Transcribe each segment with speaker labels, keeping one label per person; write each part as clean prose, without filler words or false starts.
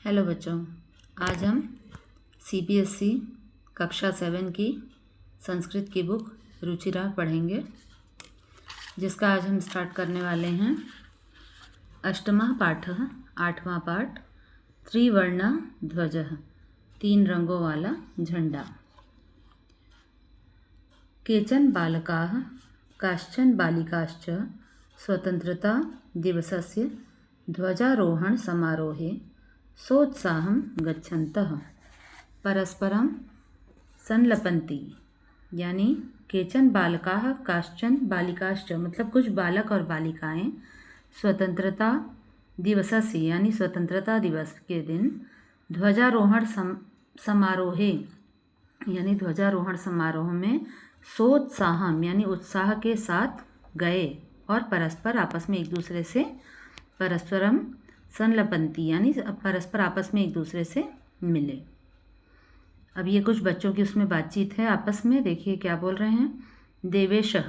Speaker 1: Hello बच्चों, आज हम सीबीएसई कक्षा 7 की संस्कृत की बुक रुचिरा पढ़ेंगे, जिसका आज हम स्टार्ट करने वाले हैं। अष्टमः पाठः, 8वां पाठ, त्रिवर्ण ध्वजः, 3 रंगों वाला झंडा। केचन बालकाः काश्चन बालिकाश्च स्वतंत्रता दिवसस्य ध्वजारोहण समारोहे सोत्साहं गच्छन्तः परस्परं संलपन्ति। यानी केचन बालकाः काश्चन बालिकाश्च मतलब कुछ बालक और बालिकाएं स्वतंत्रता दिवसस्य यानी स्वतंत्रता दिवस के दिन ध्वजारोहण समारोहे यानी ध्वजारोहण समारोह में सोत्साहम यानी उत्साह के साथ गए और परस्पर आपस में एक दूसरे से परस्परम संलपन्ति यानी परस्पर आपस में एक दूसरे से मिले। अब ये कुछ बच्चों की उसमें बातचीत है आपस में। देखिए क्या बोल रहे हैं। देवेशः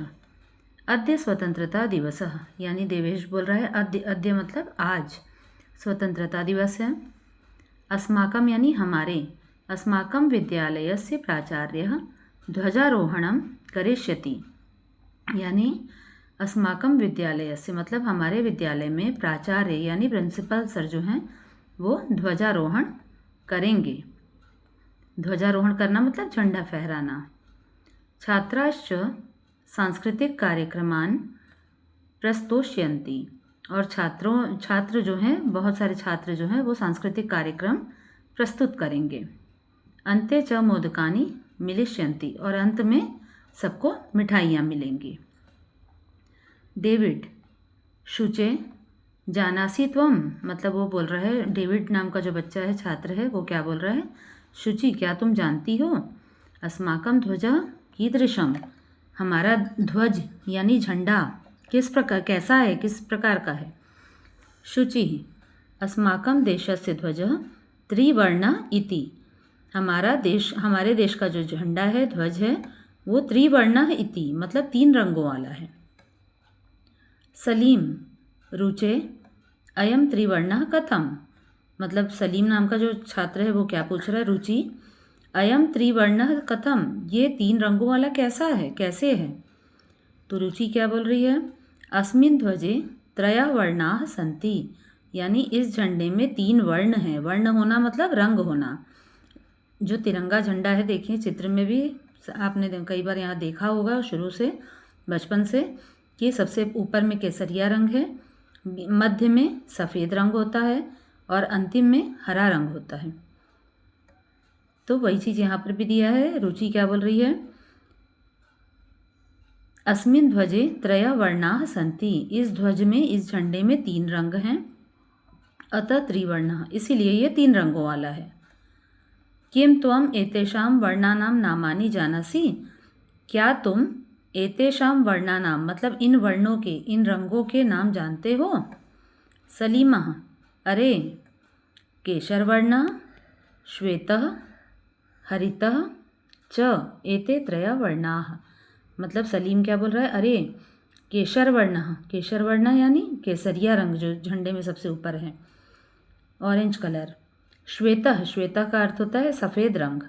Speaker 1: अद्य स्वतंत्रता दिवसः, यानी देवेश बोल रहा है अद्य, अद्य मतलब आज स्वतंत्रता दिवस है। अस्माकं यानी हमारे, अस्माकं विद्यालयस्य प्राचार्यः ध्वजारोहणं करिष्यति, यानी अस्माकं विद्यालय से मतलब हमारे विद्यालय में प्राचार्य यानी प्रिंसिपल सर जो हैं वो ध्वजारोहण करेंगे। ध्वजारोहण करना मतलब झंडा फहराना। छात्राश्च सांस्कृतिक कार्यक्रमान प्रस्तोष्यन्ति, और छात्र जो हैं, बहुत सारे छात्र जो हैं वो सांस्कृतिक कार्यक्रम प्रस्तुत करेंगे। अन्ते च मोदकानि मिलिष्यन्ति, और अंत में सबको मिठाइयाँ मिलेंगी। डेविड शुचे जानासी त्वम, मतलब वो बोल रहा है, डेविड नाम का जो बच्चा है, छात्र है, वो क्या बोल रहा है, शुचि क्या तुम जानती हो, अस्माकं ध्वज कीदृशम, हमारा ध्वज यानी झंडा किस प्रकार कैसा है, किस प्रकार का है। शुचि अस्माकं देशस्य ध्वज त्रिवर्ण इति, हमारे देश का जो झंडा है, ध्वज है, वो त्रिवर्ण इति मतलब 3 रंगों वाला है। सलीम रुचे अयम त्रिवर्णः कथम, मतलब सलीम नाम का जो छात्र है वो क्या पूछ रहा है, रुचि अयम त्रिवर्णः कथम, ये 3 रंगों वाला कैसा है, कैसे है। तो रुचि क्या बोल रही है, अस्मिन् ध्वजे त्रयः वर्णाः सन्ति, यानी इस झंडे में 3 वर्ण हैं। वर्ण होना मतलब रंग होना। जो तिरंगा झंडा है, देखिए चित्र में भी आपने कई बार यहाँ देखा होगा शुरू से, बचपन से, कि सबसे ऊपर में केसरिया रंग है, मध्य में सफ़ेद रंग होता है और अंतिम में हरा रंग होता है। तो वही चीज़ यहाँ पर भी दिया है। रुचि क्या बोल रही है, अस्मिन् ध्वजे त्रयः वर्णाः सन्ति, इस ध्वज में, इस झंडे में 3 रंग हैं, अतः त्रिवर्णः, इसीलिए ये 3 रंगों वाला है। किम त्वम एतेषां वर्णानां नामानि जानासि, क्या तुम एतेषां वर्णानां मतलब इन वर्णों के, इन रंगों के नाम जानते हो। सलीमः अरे केशरवर्णः श्वेतः हरितः च एते त्रयः वर्णाः, मतलब सलीम क्या बोल रहा है, अरे केशरवर्णः, केशरवर्ण यानी केसरिया रंग जो झंडे में सबसे ऊपर है, ऑरेंज कलर। श्वेतः, श्वेतः का अर्थ होता है सफ़ेद रंग।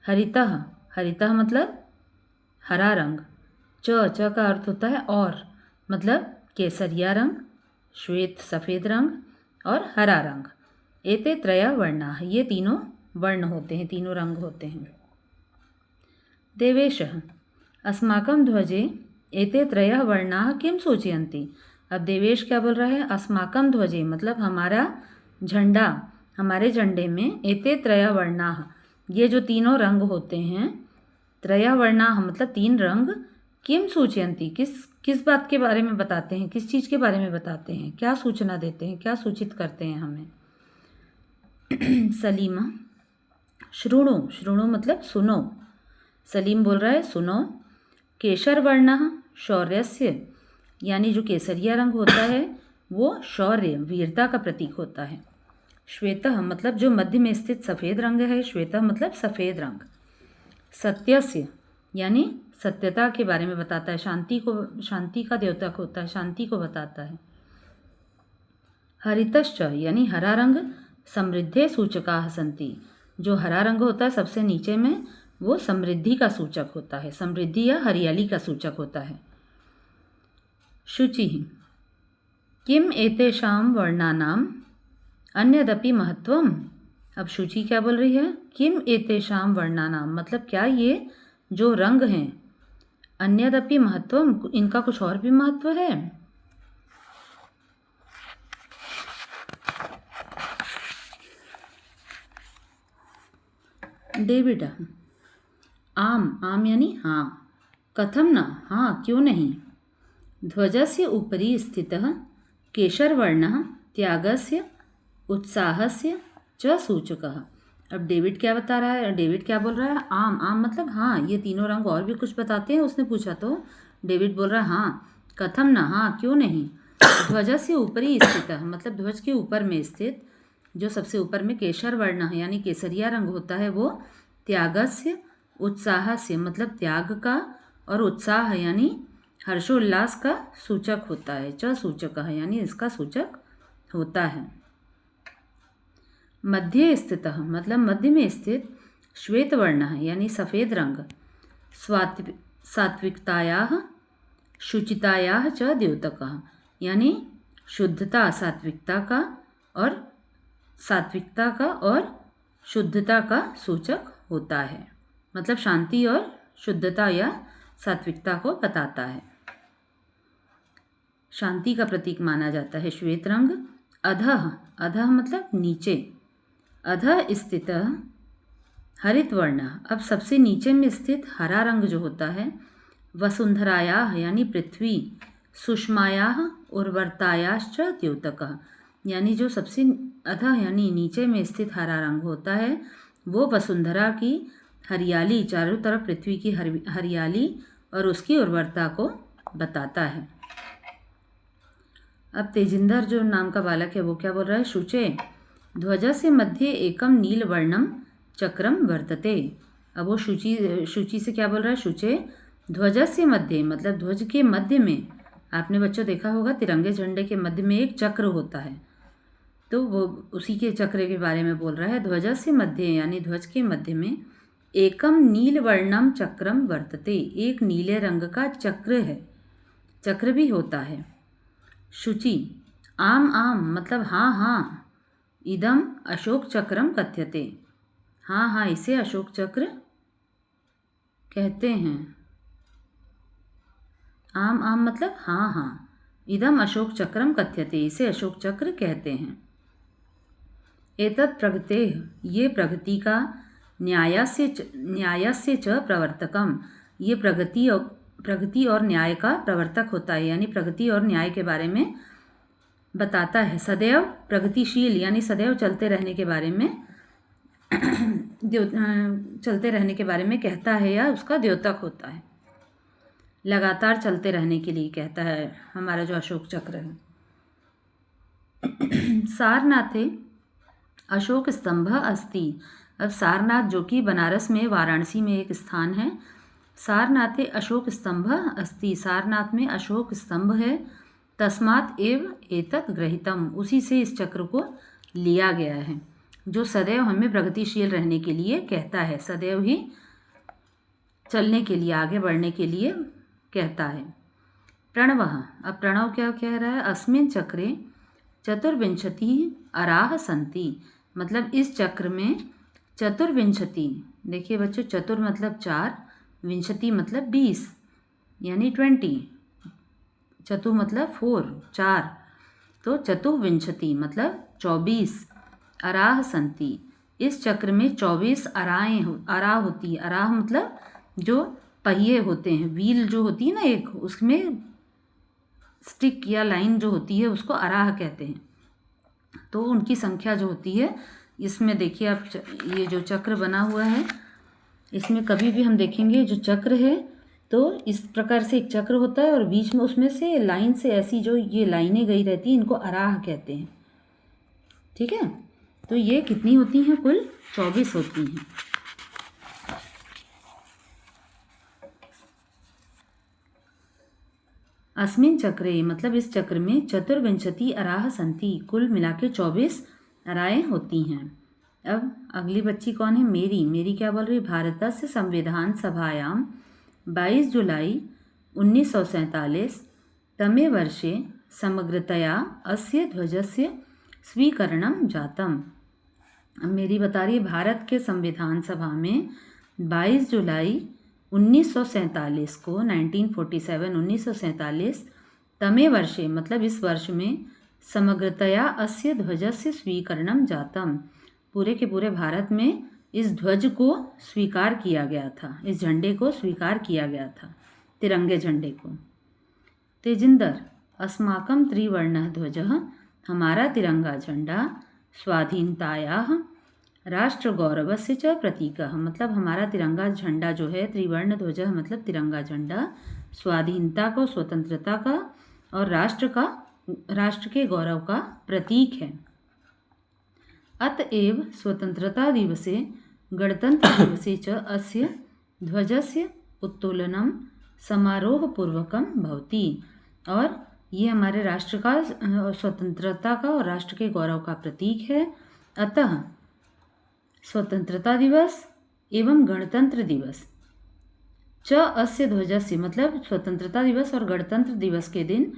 Speaker 1: हरितः, हरितः मतलब हरा रंग। च का अर्थ होता है और, मतलब केसरिया रंग, श्वेत सफ़ेद रंग और हरा रंग। एते त्रयः वर्णाः, ये 3 वर्ण होते हैं, 3 रंग होते हैं। देवेशः अस्माकं ध्वजे एते त्रयः वर्णाः किं सूचयन्ति, अब देवेश क्या बोल रहा है, अस्माकं ध्वजे मतलब हमारा झंडा, हमारे झंडे में एते त्रयः वर्णाः, ये जो 3 रंग होते हैं, त्रयः वर्णाः मतलब 3 रंग, किम सूचयन्ति किस बात के बारे में बताते हैं, किस चीज़ के बारे में बताते हैं, क्या सूचना देते हैं, क्या सूचित करते हैं हमें। सलीम शृणु, शृणु मतलब सुनो, सलीम बोल रहा है सुनो। केशर वर्णः शौर्यस्य, यानी जो केसरिया रंग होता है वो शौर्य, वीरता का प्रतीक होता है। श्वेतः मतलब जो मध्य में स्थित सफ़ेद रंग है, श्वेतः मतलब सफ़ेद रंग। सत्यस्य यानी सत्यता के बारे में बताता है, शांति का द्योतक होता है, शांति को बताता है। हरितश्च यानी हरा रंग समृद्धे सूचकाः सन्ति। जो हरा रंग होता है सबसे नीचे में, वो समृद्धि का सूचक होता है, समृद्धि या हरियाली का सूचक होता है। शुचिः किम एतेषां वर्णानाम् अन्यदपि महत्वम्। अब शुचि क्या बोल रही है, किम एतेषां वर्णानाम मतलब क्या ये जो रंग हैं, अन्यदपि महत्वम इनका कुछ और भी महत्व है। डेविड आम, आम यानी हाँ, कथम न हाँ क्यों नहीं, ध्वजस्य उपरि स्थितः केशरवर्णः त्यागस्य उत्साहस्य च सूचकः। अब डेविड क्या बता रहा है, डेविड क्या बोल रहा है, आम, आम मतलब हाँ, ये तीनों रंग और भी कुछ बताते हैं उसने पूछा तो डेविड बोल रहा है हाँ, कथम ना हाँ क्यों नहीं, ध्वजस्य उपरि स्थितः मतलब ध्वज के ऊपर में स्थित, जो सबसे ऊपर में केशर वर्ण है यानी केसरिया रंग होता है, वो त्यागस्य उत्साहस्य मतलब त्याग का और उत्साह यानी हर्षोल्लास का सूचक होता है, च सूचक है यानी इसका सूचक होता है। मध्य स्थितः मतलब मध्य में स्थित श्वेत वर्ण है यानी सफ़ेद रंग, सात्विकतायाः शुचितायाः च द्योतकः यानी शुद्धता सात्विकता का और शुद्धता का सूचक होता है, मतलब शांति और शुद्धता या सात्विकता को बताता है, शांति का प्रतीक माना जाता है श्वेत रंग। अधः, अधः मतलब नीचे, अधः स्थित हरित वर्ण, अब सबसे नीचे में स्थित हरा रंग जो होता है, वसुंधरायाः यानी पृथ्वी, सुषमायाः उर्वरतायाश्च द्योतकः यानी जो सबसे अधः यानी नीचे में स्थित हरा रंग होता है, वो वसुंधरा की हरियाली, चारों तरफ पृथ्वी की हरियाली और उसकी उर्वरता को बताता है। अब तेजिंदर जो नाम का बालक है वो क्या बोल रहा है, शुचे ध्वजस्य मध्ये एकम नीलवर्णम चक्रम वर्तते। अब वो शुचि से क्या बोल रहा है, शुचे ध्वजस्य मध्य मतलब ध्वज के मध्य में, आपने बच्चों देखा होगा तिरंगे झंडे के मध्य में एक चक्र होता है, तो वो उसी के चक्र के बारे में बोल रहा है। ध्वजस्य मध्य यानी ध्वज के मध्य में एकम नीलवर्णम चक्रम वर्तते, एक नीले रंग का चक्र है, चक्र भी होता है। शुचि आम, आम मतलब हाँ हाँ, इदम अशोक चक्रम कथ्यते, हाँ हाँ इसे अशोक चक्र कहते हैं। आम, आम मतलब हाँ हाँ, इदम अशोक चक्रम कथ्यते इसे अशोक चक्र कहते हैं। एतत् प्रगतेः ये प्रगति का, न्यायस्य च प्रवर्तकम ये प्रगति और न्याय का प्रवर्तक होता है, यानी प्रगति और न्याय के बारे में बताता है। सदैव प्रगतिशील यानी सदैव चलते रहने के बारे में चलते रहने के बारे में कहता है या उसका द्योतक होता है, लगातार चलते रहने के लिए कहता है हमारा जो अशोक चक्र है। सारनाथे अशोक स्तंभ अस्ति। अब सारनाथ जो कि बनारस में वाराणसी में एक स्थान है, सारनाथे अशोक स्तंभ अस्ति सारनाथ में अशोक स्तंभ है, तस्मात् एव एतत् गृहीतम उसी से इस चक्र को लिया गया है, जो सदैव हमें प्रगतिशील रहने के लिए कहता है, सदैव ही चलने के लिए आगे बढ़ने के लिए कहता है। प्रणवः, अब प्रणव क्या कह रहा है, अस्मिन् चक्रे चतुर्विंशतिः अराः सन्ति मतलब इस चक्र में चतुर्विंशति, देखिए बच्चों चतुर मतलब चार, विंशति मतलब 20 यानी 20, चतु मतलब 4 चार, तो चतुर्विंशति मतलब 24, अराह संति इस चक्र में 24 अराह होती है। अराह मतलब जो पहिए होते हैं, व्हील जो होती है ना एक, उसमें स्टिक या लाइन जो होती है उसको अराह कहते हैं। तो उनकी संख्या जो होती है, इसमें देखिए आप ये जो चक्र बना हुआ है, इसमें कभी भी हम देखेंगे जो चक्र है तो इस प्रकार से एक चक्र होता है और बीच में उसमें से लाइन से ऐसी जो ये लाइनें गई रहती हैं, इनको अराह कहते हैं। ठीक है, तो ये कितनी होती हैं, कुल 24 होती हैं। अस्मिन् चक्रे मतलब इस चक्र में चतुर्विंशति अराह संति कुल मिला के 24 राय होती हैं। अब अगली बच्ची कौन है? मेरी क्या बोल रही है? भारतस्य संविधान सभायां 22 जुलाई 1947 तमे वर्षे समग्रतया अस्य ध्वजस्य स्वीकरणं जातम्। अब मेरी बता रही है भारत के संविधान सभा में 22 जुलाई 1947 को 1947 तमे वर्षे मतलब इस वर्ष में समग्रतया अस्य ध्वजस्य स्वीकरणं जातम्, पूरे के पूरे भारत में इस ध्वज को स्वीकार किया गया था, इस झंडे को स्वीकार किया गया था, तिरंगे झंडे को। तेजिंदर, अस्माकं त्रिवर्णः ध्वजः, हमारा तिरंगा झंडा, स्वाधीनतायाः राष्ट्रगौरवस्य च प्रतीकः, मतलब हमारा तिरंगा झंडा जो है, त्रिवर्ण ध्वजः मतलब तिरंगा झंडा, स्वाधीनता को, स्वतंत्रता का और राष्ट्र के गौरव का प्रतीक है। अतएव स्वतंत्रता दिवसे गणतंत्र दिवसे च अस्य ध्वजस्य उत्तोलनं समारोहपूर्वकं भवति, और ये हमारे राष्ट्र का, स्वतंत्रता का और राष्ट्र के गौरव का प्रतीक है। अतः स्वतंत्रता दिवस एवं गणतंत्र दिवस च अस्य ध्वजस्य, मतलब स्वतंत्रता दिवस और गणतंत्र दिवस के दिन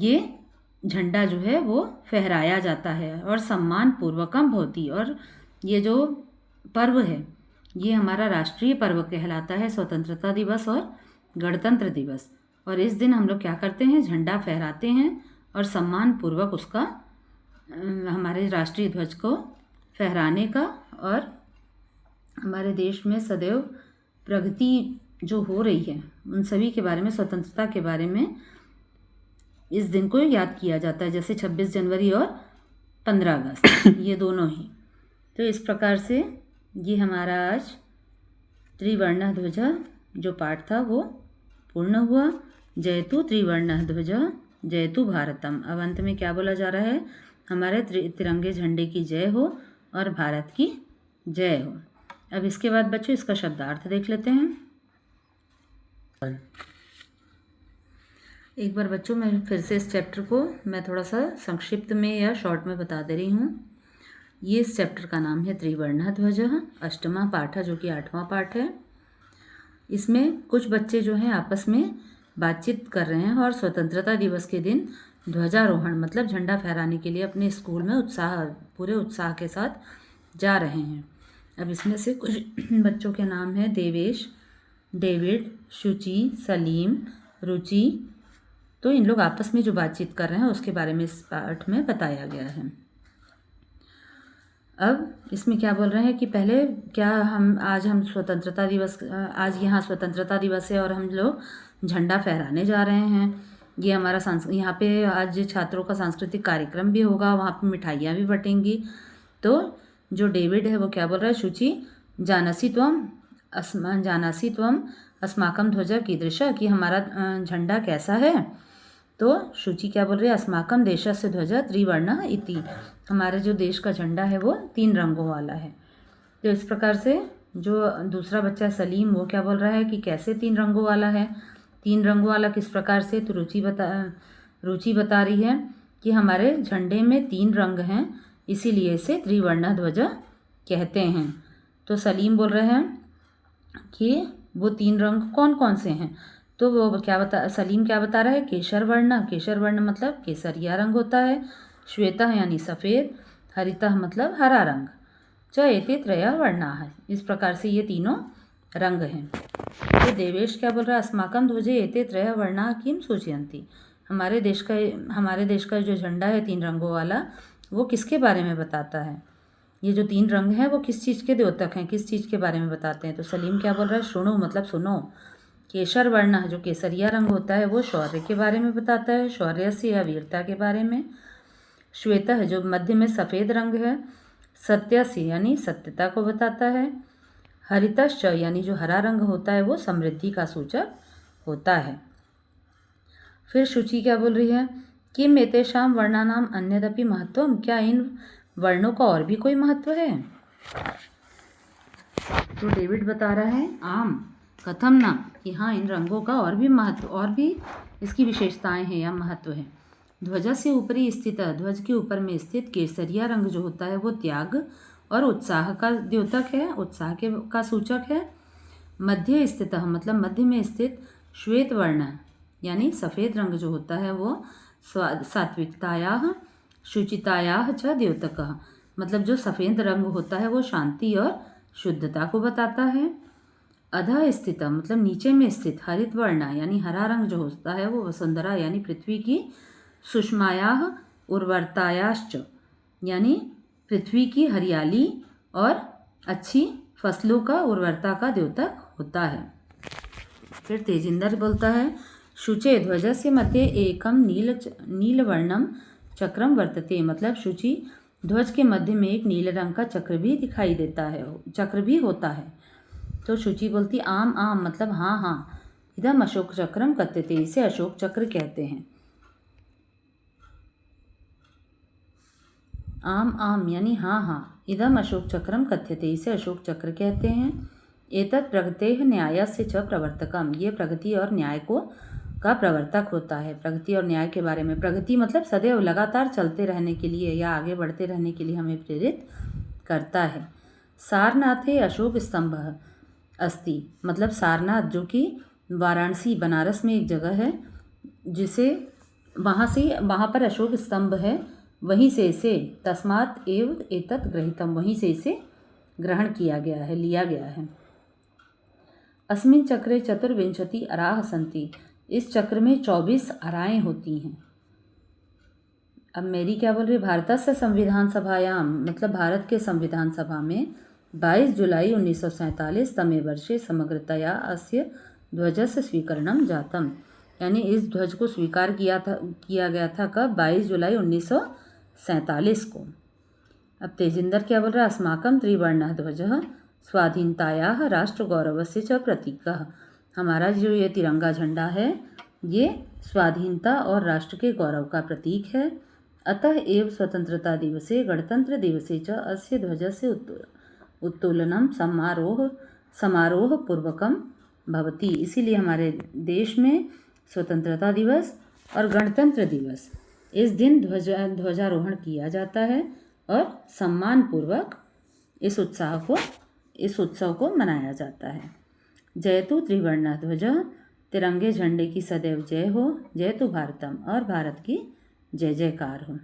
Speaker 1: ये झंडा जो है वो फहराया जाता है और सम्मान पूर्वकम भवति, और ये जो पर्व है ये हमारा राष्ट्रीय पर्व कहलाता है, स्वतंत्रता दिवस और गणतंत्र दिवस। और इस दिन हम लोग क्या करते हैं? झंडा फहराते हैं और सम्मान पूर्वक उसका, हमारे राष्ट्रीय ध्वज को फहराने का, और हमारे देश में सदैव प्रगति जो हो रही है उन सभी के बारे में, स्वतंत्रता के बारे में इस दिन को याद किया जाता है, जैसे 26 जनवरी और 15 अगस्त ये दोनों ही। तो इस प्रकार से ये हमारा आज त्रिवर्णः ध्वजः जो पाठ था वो पूर्ण हुआ। जयतु त्रिवर्णः ध्वजः जयतु भारतम। अब अंत में क्या बोला जा रहा है? हमारे तिरंगे झंडे की जय हो और भारत की जय हो। अब इसके बाद बच्चों इसका शब्दार्थ देख लेते हैं। एक बार बच्चों मैं फिर से इस चैप्टर को मैं थोड़ा सा संक्षिप्त में या शॉर्ट में बता दे रही हूँ। ये इस चैप्टर का नाम है त्रिवर्णः ध्वजः, अष्टमा पाठ है जो कि 8वां पाठ है। इसमें कुछ बच्चे जो हैं आपस में बातचीत कर रहे हैं और स्वतंत्रता दिवस के दिन ध्वजारोहण मतलब झंडा फहराने के लिए अपने स्कूल में पूरे उत्साह के साथ जा रहे हैं। अब इसमें से कुछ बच्चों के नाम हैं देवेश, डेविड, शुचि, सलीम, रुचि। तो इन लोग आपस में जो बातचीत कर रहे हैं उसके बारे में इस पाठ में बताया गया है। अब इसमें क्या बोल रहे हैं कि पहले क्या आज स्वतंत्रता दिवस, आज यहाँ स्वतंत्रता दिवस है और हम लोग झंडा फहराने जा रहे हैं। ये हमारा यहाँ पे आज छात्रों का सांस्कृतिक कार्यक्रम भी होगा, वहाँ पे मिठाइयाँ भी बटेंगी। तो जो डेविड है वो क्या बोल रहा है? शुचि, जानासि त्वम अस्माकं ध्वज कीदृश, कि हमारा झंडा कैसा है? तो शुचि क्या बोल रही है? अस्माकं देशस्य ध्वज त्रिवर्णः इति, हमारे जो देश का झंडा है वो 3 रंगों वाला है। तो इस प्रकार से जो दूसरा बच्चा सलीम वो क्या बोल रहा है कि कैसे 3 रंगों वाला है? 3 रंगों वाला किस प्रकार से? तो रुचि बता रही है कि हमारे झंडे में 3 रंग हैं, इसीलिए इसे त्रिवर्णः ध्वज कहते हैं। तो सलीम बोल रहे हैं कि वो 3 रंग कौन कौन से हैं? तो वो सलीम क्या बता रहा है? केसर वर्ण मतलब केसरिया रंग होता है, श्वेतः यानी सफ़ेद, हरितः मतलब हरा रंग, च एते त्रयः वर्णाः, इस प्रकार से ये तीनों रंग हैं। तो देवेश क्या बोल रहा है? अस्माकं ध्वजे एते त्रयः वर्णाः किं सूचयन्ति, हमारे देश का जो झंडा है 3 रंगों वाला वो किसके बारे में बताता है? ये जो 3 रंग हैं वो किस चीज़ के द्योतक हैं, किस चीज़ के बारे में बताते हैं? तो सलीम क्या बोल रहा है? शृणु मतलब सुनो। केसर वर्ण जो केसरिया रंग होता है वो शौर्य के बारे में बताता है, शौर्य से या वीरता के बारे में। श्वेतः जो मध्य में सफ़ेद रंग है, सत्य से यानी सत्यता को बताता है। हरितश्च यानी जो हरा रंग होता है वो समृद्धि का सूचक होता है। फिर शुचि क्या बोल रही है? किम एतेषां वर्णानाम अन्यदपि महत्वम, क्या इन वर्णों का और भी कोई महत्व है? तो डेविड बता रहा है आम कथम ना, कि हाँ इन रंगों का और भी महत्व, और भी इसकी विशेषताएं हैं या महत्व है। ध्वजा से ऊपरी स्थित, ध्वज के ऊपर में स्थित केसरिया रंग जो होता है वो त्याग और उत्साह का द्योतक है, उत्साह के का सूचक है। मध्य स्थित मतलब मध्य में स्थित श्वेत वर्ण यानी सफ़ेद रंग जो होता है वो सात्विकतायाः शुचितायाः च द्योतकः, मतलब जो सफ़ेद रंग होता है वो शांति और शुद्धता को बताता है। अधः स्थित मतलब नीचे में स्थित हरित वर्ण यानी हरा रंग जो होता है वो वसुंधरा यानी पृथ्वी की सुषमायाः उर्वरतायाश्च यानी पृथ्वी की हरियाली और अच्छी फसलों का उर्वरता का द्योतक होता है। फिर तेजिंदर बोलता है शुचे ध्वजस्य मध्ये एकम नीलवर्णम चक्रम वर्तते, मतलब शुचि ध्वज के मध्य में एक नीले रंग का चक्र भी दिखाई देता है, चक्र भी होता है। तो शुचि बोलती आम आम मतलब हाँ हाँ, इदम अशोक चक्रम कथ्यते, इसे अशोक चक्र कहते हैं। आम आम यानी हाँ हाँ, इदम अशोक चक्रम कथ्यते, इसे अशोक चक्र कहते हैं। एतत् प्रगतेः न्यायस्य च प्रवर्तकम, ये प्रगति और न्याय को का प्रवर्तक होता है। प्रगति और न्याय के बारे में, प्रगति मतलब सदैव लगातार चलते रहने के लिए या आगे बढ़ते रहने के लिए हमें प्रेरित करता है। सारनाथे अशोक स्तंभ अस्ति, मतलब सारनाथ जो कि वाराणसी बनारस में एक जगह है, जिसे वहाँ पर अशोक स्तंभ है, वहीं से इसे तस्मात् एव एतत् गृहीतम, वहीं से इसे ग्रहण किया गया है, लिया गया है। अस्मिन् चक्रे चतुर्विंशति अराः सन्ति, इस चक्र में 24 अराएँ होती हैं। अब मेरी क्या बोल रही है, भारतस्य संविधान सभायाम मतलब भारत के संविधान सभा में 22 जुलाई 1947 तमे वर्षे समग्रतया अस्य ध्वजस्य स्वीकरणम जातम, यानी इस ध्वज को स्वीकार किया गया था कब, 22 जुलाई 1947 को। अब तेजिंदर क्या बोल रहा है, अस्माकं त्रिवर्णः ध्वजः स्वाधीनतायाः राष्ट्रगौरवस्य च प्रतीकः, हमारा जो ये तिरंगा झंडा है ये स्वाधीनता और राष्ट्र के गौरव का प्रतीक है। अतः एव स्वतंत्रता दिवसे गणतंत्र दिवसे च अस्य ध्वजस्य उत्तोलनम समारोह पूर्वकम भवति, इसीलिए हमारे देश में स्वतंत्रता दिवस और गणतंत्र दिवस इस दिन ध्वजारोहण किया जाता है और सम्मान पूर्वक इस उत्सव को मनाया जाता है। जयतु त्रिवर्ण ध्वज, तिरंगे झंडे की सदैव जय हो, जयतु भारतम, और भारत की जय जयकार हो।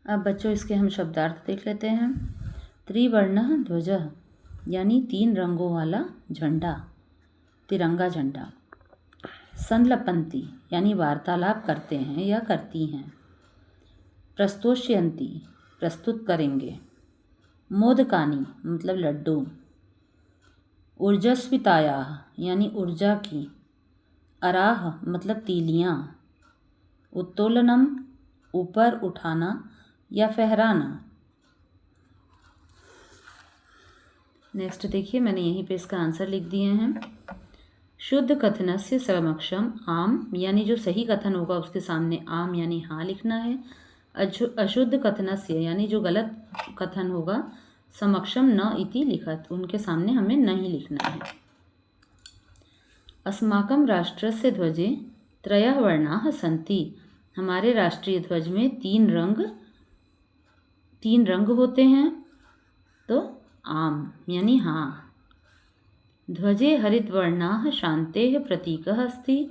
Speaker 1: अब बच्चों इसके हम शब्दार्थ देख लेते हैं। त्रिवर्ण ध्वज यानी 3 रंगों वाला झंडा, तिरंगा झंडा। संलपन्ति यानी वार्तालाप करते हैं या करती हैं। प्रस्तोष्यन्ति प्रस्तुत करेंगे। मोदकानी मतलब लड्डू। ऊर्जस्विताया यानी ऊर्जा की। अराह मतलब तीलियाँ। उत्तोलनम ऊपर उठाना या फहराना। नेक्स्ट देखिए, मैंने यहीं पे इसका आंसर लिख दिए हैं। शुद्ध कथनस्य समक्षम आम यानी जो सही कथन होगा उसके सामने आम यानी हाँ लिखना है। अशुद्ध कथनस्य यानी जो गलत कथन होगा समक्षम न इति लिखत, उनके सामने हमें नहीं लिखना है। अस्माकं राष्ट्रस्य ध्वजे त्रयः वर्णाः सन्ति, हमारे राष्ट्रीय ध्वज में 3 रंग होते हैं। तो आम यानी हाँ। ध्वजे हरितवर्णाः शान्तेः प्रतीकः अस्ति,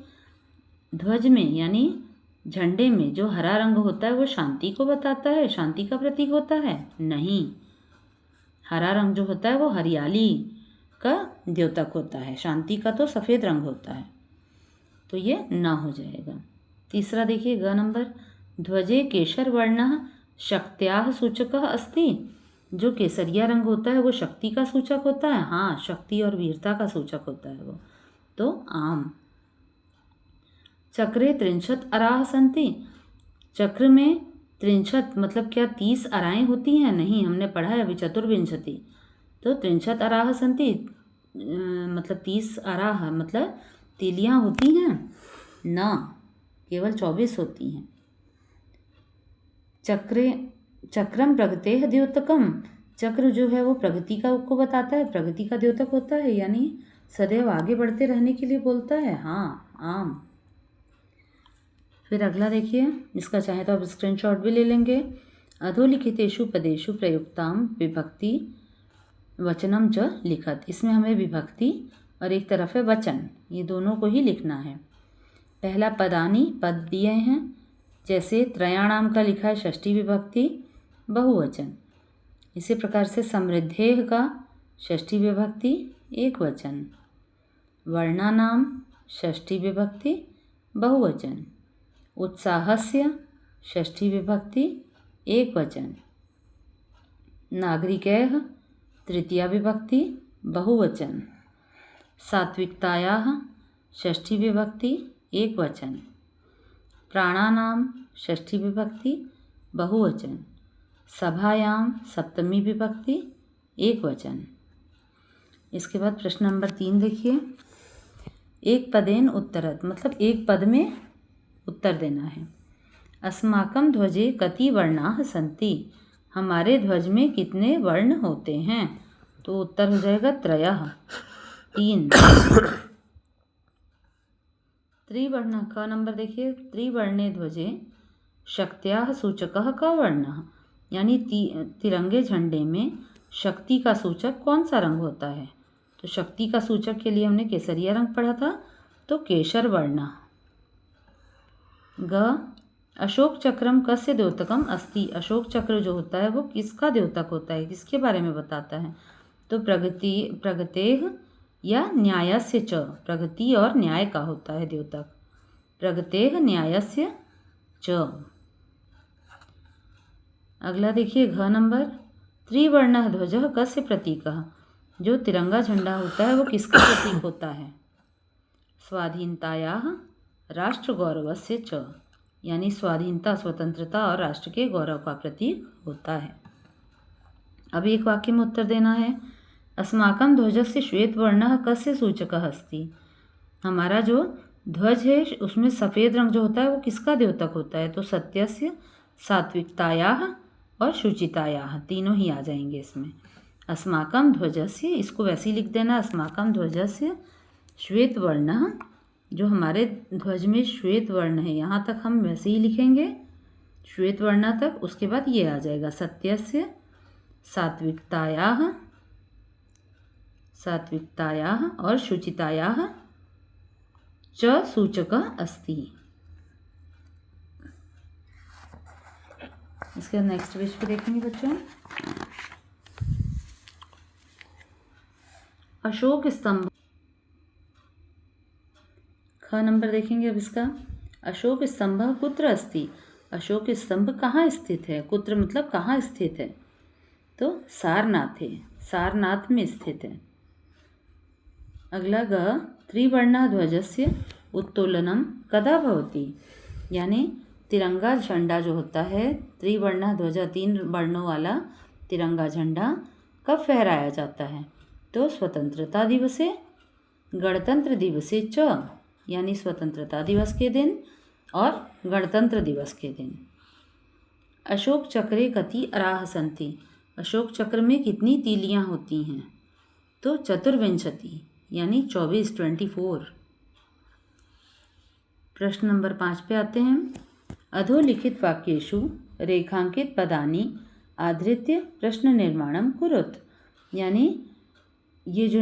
Speaker 1: ध्वज में यानी झंडे में जो हरा रंग होता है वो शांति को बताता है, शांति का प्रतीक होता है? नहीं, हरा रंग जो होता है वो हरियाली का द्योतक होता है, शांति का तो सफ़ेद रंग होता है, तो ये ना हो जाएगा। तीसरा देखिए ग नंबर, ध्वजे केशर वर्णः शक्त्याः सूचकः अस्ति, जो केसरिया रंग होता है वो शक्ति का सूचक होता है। हाँ, शक्ति और वीरता का सूचक होता है वो, तो आम। चक्रे 63 अराः सन्ति, चक्र में 63 मतलब क्या 30 अराएँ होती हैं? नहीं, हमने पढ़ा है अभी चतुर्विंशति, तो 63 अराः सन्ति मतलब 30 अराः मतलब तीलियाँ होती हैं ना, केवल 24 होती हैं। चक्रम प्रगतेः द्योतकम, चक्र जो है वो प्रगति को बताता है, प्रगति का द्योतक होता है, यानी सदैव आगे बढ़ते रहने के लिए बोलता है। हाँ, आम। फिर अगला देखिए, इसका चाहे तो आप स्क्रीनशॉट भी ले लेंगे। अधोलिखितेषु पदेषु प्रयुक्तां विभक्ति वचनम च लिखत। इसमें हमें विभक्ति और एक तरफ है वचन, ये दोनों को ही लिखना है। पहला पदानी, पद दिए हैं, जैसे त्रयाणाम का लिखा है षष्ठी विभक्ति बहुवचन। इसी प्रकार से समृद्धेह का षष्ठी विभक्ति एक वचन, वर्णानाम षष्ठी विभक्ति बहुवचन, उत्साहस्य षष्ठी विभक्ति एक वचन, नागरिकैः तृतीया विभक्ति बहुवचन, सात्विकतायाः षष्ठी विभक्ति एक वचन, प्राणानाम षष्ठी विभक्ति बहुवचन, सभायाम सप्तमी विभक्ति एक वचन। इसके बाद प्रश्न नंबर 3 देखिए, एक पदेन उत्तरत, मतलब एक पद में उत्तर देना है। अस्माकं ध्वजे कति वर्णाः सन्ति, हमारे ध्वज में कितने वर्ण होते हैं? तो उत्तर हो जाएगा त्रयः, 3। त्रिवर्ण का नंबर देखिए, त्रिवर्णे ध्वजे शक्त्याः सूचकः का वर्णः, यानी तिरंगे झंडे में शक्ति का सूचक कौन सा रंग होता है? तो शक्ति का सूचक के लिए हमने केसरिया रंग पढ़ा था, तो केशर वर्ण। ग अशोक चक्रम कस्य द्योतकम अस्ति, अशोक चक्र जो होता है वो किसका द्योतक होता है, किसके बारे में बताता है? तो प्रगतेः या न्यायस्य च, प्रगति और न्याय का होता है द्योतक, प्रगतेः न्यायस्य च। अगला देखिए घ नंबर, त्रिवर्णः ध्वजः कस्य प्रतीकः, जो तिरंगा झंडा होता है वो किसका प्रतीक होता है? स्वाधीनतायाः राष्ट्रगौरवस्य च, यानी स्वाधीनता, स्वतंत्रता और राष्ट्र के गौरव का प्रतीक होता है। अब एक वाक्य में उत्तर देना है। अस्माकं ध्वजस्य श्वेत वर्णः कस्य सूचकः अस्ति, हमारा जो ध्वज है उसमें सफ़ेद रंग जो होता है वो किसका द्योतक होता है? तो सत्यस्य, सात्विकतायाः और शुचितायाः, तीनों ही आ जाएंगे इसमें। अस्माकं ध्वजस्य, इसको वैसे ही लिख देना, अस्माकं ध्वजस्य श्वेत वर्णः, जो हमारे ध्वज में श्वेत वर्ण है, यहाँ तक हम वैसे ही लिखेंगे श्वेत वर्ण तक, उसके बाद ये आ जाएगा सत्यस्य सात्विकतायाः और शुचितायाः च सूचकः अस्ति। इसके नेक्स्ट पेज पे देखेंगे बच्चों, अशोक स्तंभ। ख नंबर देखेंगे अब इसका, अशोक स्तंभ कुत्र अस्ति, अशोक स्तंभ कहाँ स्थित है? कुत्र मतलब कहाँ स्थित है? तो सारनाथ है, सारनाथ में स्थित है। अगला ग त्रिवर्णः ध्वजस्य उत्तोलनम कदा भवति, यानी तिरंगा झंडा जो होता है, त्रिवर्णः ध्वज, 3 वर्णों वाला तिरंगा झंडा कब फहराया जाता है? तो स्वतंत्रता दिवसे, गणतंत्र दिवसे च, यानी स्वतंत्रता दिवस के दिन और गणतंत्र दिवस के दिन। अशोक चक्रे कति अराः सन्ति, अशोक चक्र में कितनी तीलियां होती हैं? तो चतुर्विंशति, यानी 24। प्रश्न नंबर 5 पे आते हैं। अधोलिखित वाक्येषु रेखांकित पदानि आधृत्य प्रश्न निर्माणम कुरुत, यानी ये जो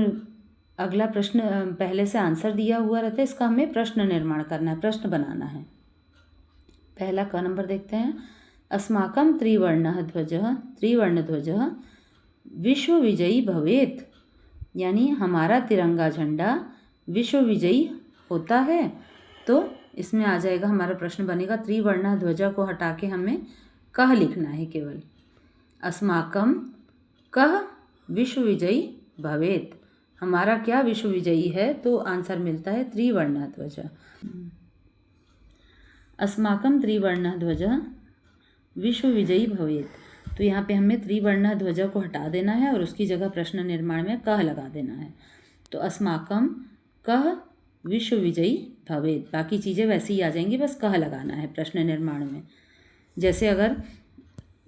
Speaker 1: अगला प्रश्न पहले से आंसर दिया हुआ रहता है, इसका हमें प्रश्न निर्माण करना है, प्रश्न बनाना है। पहला क नंबर देखते हैं। अस्माकं त्रिवर्णः ध्वजः विश्व विजयी भवेत्, यानी हमारा तिरंगा झंडा विश्व विजयी होता है। तो इसमें आ जाएगा, हमारा प्रश्न बनेगा त्रिवर्णः ध्वजा को हटा के हमें कह लिखना है केवल। अस्माकं कह विश्व विजयी भवेत्, हमारा क्या विश्व विजयी है? तो आंसर मिलता है त्रिवर्णः ध्वज। अस्माकं त्रिवर्णः ध्वजः विश्व विजयी भवेत्, तो यहाँ पे हमें त्रिवर्णः ध्वज को हटा देना है और उसकी जगह प्रश्न निर्माण में कह लगा देना है। तो अस्माकं कह विश्व विजयी भवेत्, बाकी चीज़ें वैसे ही आ जाएंगी, बस कह लगाना है प्रश्न निर्माण में। जैसे अगर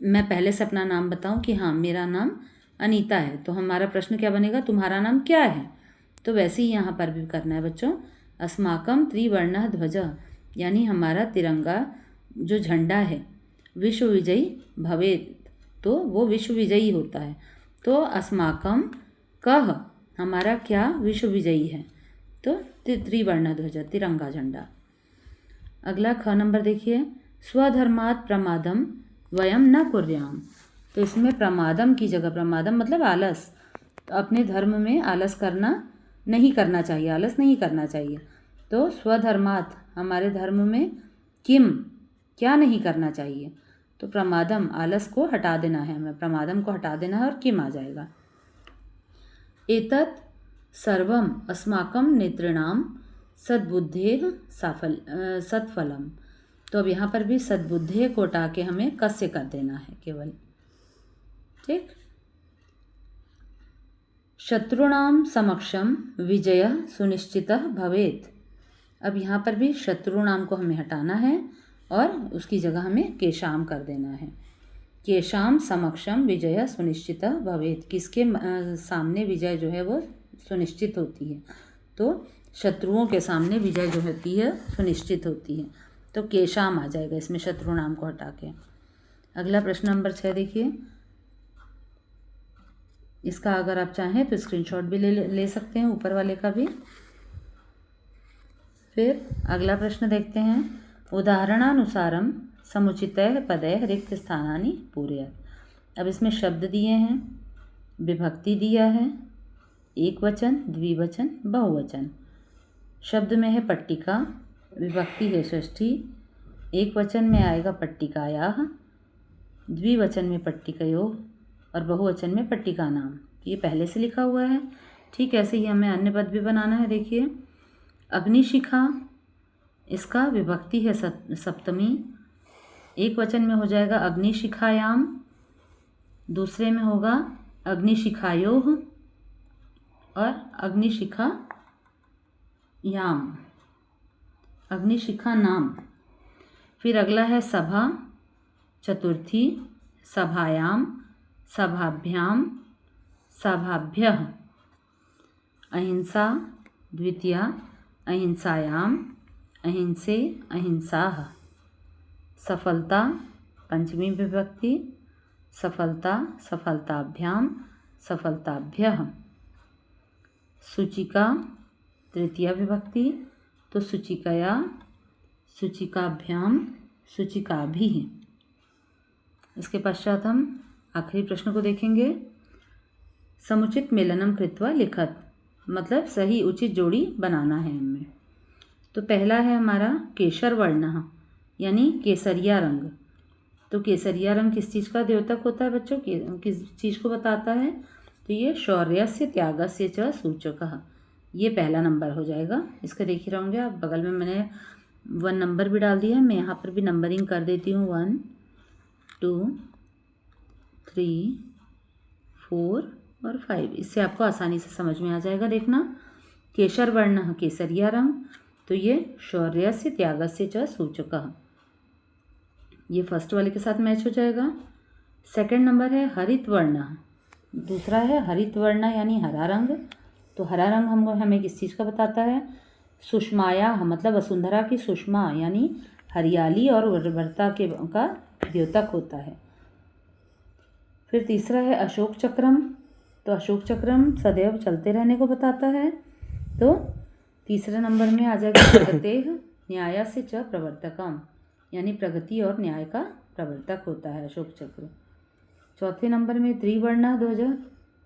Speaker 1: मैं पहले से अपना नाम बताऊं कि हाँ मेरा नाम अनीता है, तो हमारा प्रश्न क्या बनेगा? तुम्हारा नाम क्या है? तो वैसे ही यहाँ पर भी करना है बच्चों। अस्माकं त्रिवर्णः ध्वजः, यानी हमारा तिरंगा जो झंडा है विश्व विजयी भवेत, तो वो विश्व विजयी होता है। तो अस्माकं कः, हमारा क्या विश्व विजयी है, तो त्रिवर्ण ध्वज, तिरंगा झंडा। अगला ख नंबर देखिए, स्वधर्मात् प्रमादम वयम न कुर्याम। तो इसमें प्रमादम की जगह, प्रमादम मतलब आलस, तो अपने धर्म में आलस करना नहीं करना चाहिए, आलस नहीं करना चाहिए। तो स्वधर्मात्, हमारे धर्म में, किम, क्या नहीं करना चाहिए, तो प्रमादम, आलस को हटा देना है हमें, प्रमादम को हटा देना है और किम आ जाएगा। एतत् सर्वम अस्माकं नेतॄणां सद्बुद्धेः सत्फलम। तो अब यहाँ पर भी सद्बुद्धेः को हटा के हमें कस्य कर देना है केवल, ठीक। शत्रुणाम समक्षम विजय सुनिश्चितः भवेत्। अब यहाँ पर भी शत्रुणाम को हमें हटाना है और उसकी जगह हमें केशाम कर देना है। केशाम समक्षम विजय सुनिश्चितः भवेत्, किसके सामने विजय जो है वो सुनिश्चित होती है, तो शत्रुओं के सामने विजय जो होती है सुनिश्चित होती है, तो केशाम आ जाएगा इसमें शत्रुनाम को हटा के। अगला प्रश्न नंबर 6 देखिए, इसका अगर आप चाहें तो स्क्रीनशॉट भी ले सकते हैं, ऊपर वाले का भी। फिर अगला प्रश्न देखते हैं, उदाहरणानुसारम समुचितैः पदैः रिक्त स्थानानि पूरयत्। अब इसमें शब्द दिए हैं, विभक्ति दिया है, एक वचन, द्विवचन, बहुवचन। शब्द में है पट्टिका, विभक्ति है षष्ठी, एक वचन में आएगा पट्टिकायाः, द्विवचन में पट्टिकयोः और बहुवचन में पट्टिका नाम। ये पहले से लिखा हुआ है, ठीक ऐसे ही हमें अन्य पद भी बनाना है। देखिए, अग्निशिखा, इसका विभक्ति है सप्तमी, एक वचन में हो जाएगा अग्निशिखायाम, दूसरे में होगा अग्निशिखायोः और अग्निशिखायाम, अग्निशिखा नाम। फिर अगला है सभा, चतुर्थी, सभायाम, सभाभ्याम, सभाभ्यः। अहिंसा, द्वितीया, अहिंसायाम, अहिंसे, अहिंसाः। सफलता, पंचमी विभक्ति, सफलता, सफलताभ्याम, सफलताभ्यः। सूचिका, तृतीया विभक्ति, तो सूचिकया, सूचिकाभ्याम, सूचिकाभिः। इसके पश्चात हम आखिरी प्रश्न को देखेंगे, समुचित मेलनम कृत्वा लिखत, मतलब सही उचित जोड़ी बनाना है इनमें। तो पहला है हमारा केसर वर्ण, यानी केसरिया रंग। तो केसरिया रंग किस चीज़ का द्योतक होता है बच्चों, किस चीज़ को बताता है, तो ये शौर्यस्य त्यागस्य च सूचकः, ये पहला नंबर हो जाएगा। इसका देख ही रहोगे आप, बगल में मैंने 1 नंबर भी डाल दिया है, मैं यहाँ पर भी नंबरिंग कर देती हूँ, 1 2 3 4 और 5, इससे आपको आसानी से समझ में आ जाएगा। देखना, केसर वर्ण, केसरिया रंग, तो ये शौर्यस्य त्यागस्य च सूचकः, ये फर्स्ट वाले के साथ मैच हो जाएगा। सेकंड नंबर है हरित वर्ण, दूसरा है हरित वर्ण यानी हरा रंग। तो हरा रंग हमें किस चीज़ का बताता है, सुषमाया, मतलब वसुंधरा की सुषमा यानी हरियाली और उर्वरता का द्योतक होता है। फिर तीसरा है अशोक चक्रम, तो अशोक चक्रम सदैव चलते रहने को बताता है, तो तीसरे नंबर में आ जाएगा प्रगतेः न्यायस्य च प्रवर्तकम, यानी प्रगति और न्याय का प्रवर्तक होता है अशोक चक्र। चौथे नंबर में त्रिवर्ण ध्वज,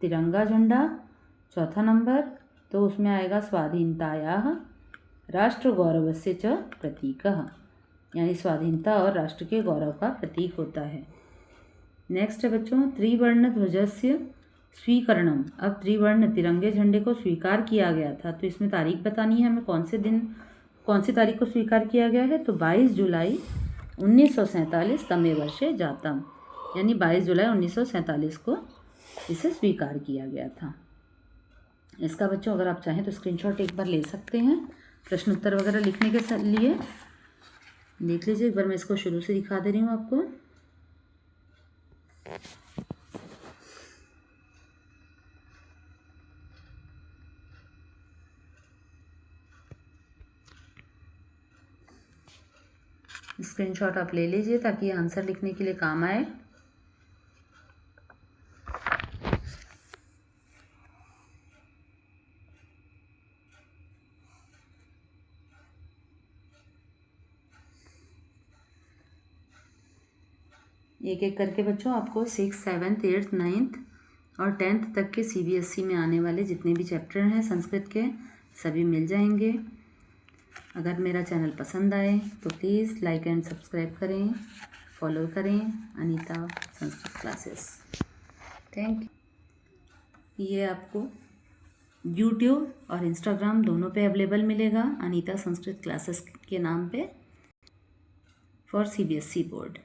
Speaker 1: तिरंगा झंडा, चौथा नंबर, तो उसमें आएगा स्वाधीनतायाः राष्ट्र गौरवस्य च प्रतीकः, यानी स्वाधीनता और राष्ट्र के गौरव का प्रतीक होता है। नेक्स्ट है बच्चों, त्रिवर्ण ध्वजस्य स्वीकरणम। अब त्रिवर्ण तिरंगे झंडे को स्वीकार किया गया था, तो इसमें तारीख बतानी है हमें, कौन से दिन, कौन सी तारीख को स्वीकार किया गया है, तो 22 जुलाई 1947 तमे वर्षे जातम, यानी 22 जुलाई 1947 को इसे स्वीकार किया गया था। इसका बच्चों अगर आप चाहें तो स्क्रीनशॉट एक बार ले सकते हैं, प्रश्न उत्तर वगैरह लिखने के लिए देख लीजिए। एक बार मैं इसको शुरू से दिखा दे रही हूँ आपको। स्क्रीनशॉट आप ले लीजिए ताकि आंसर लिखने के लिए काम आए। एक एक करके बच्चों आपको 6, 7, 8, 9 और 10th तक के CBSE में आने वाले जितने भी चैप्टर हैं संस्कृत के सभी मिल जाएंगे। अगर मेरा चैनल पसंद आए तो प्लीज़ लाइक एंड सब्सक्राइब करें, फॉलो करें Anita Sanskrit classes. Thank you. ये आपको YouTube और Instagram दोनों पे अवेलेबल मिलेगा अनीता संस्कृत क्लासेस के नाम पे फॉर CBSE बोर्ड।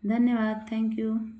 Speaker 1: धन्यवाद। Thank you.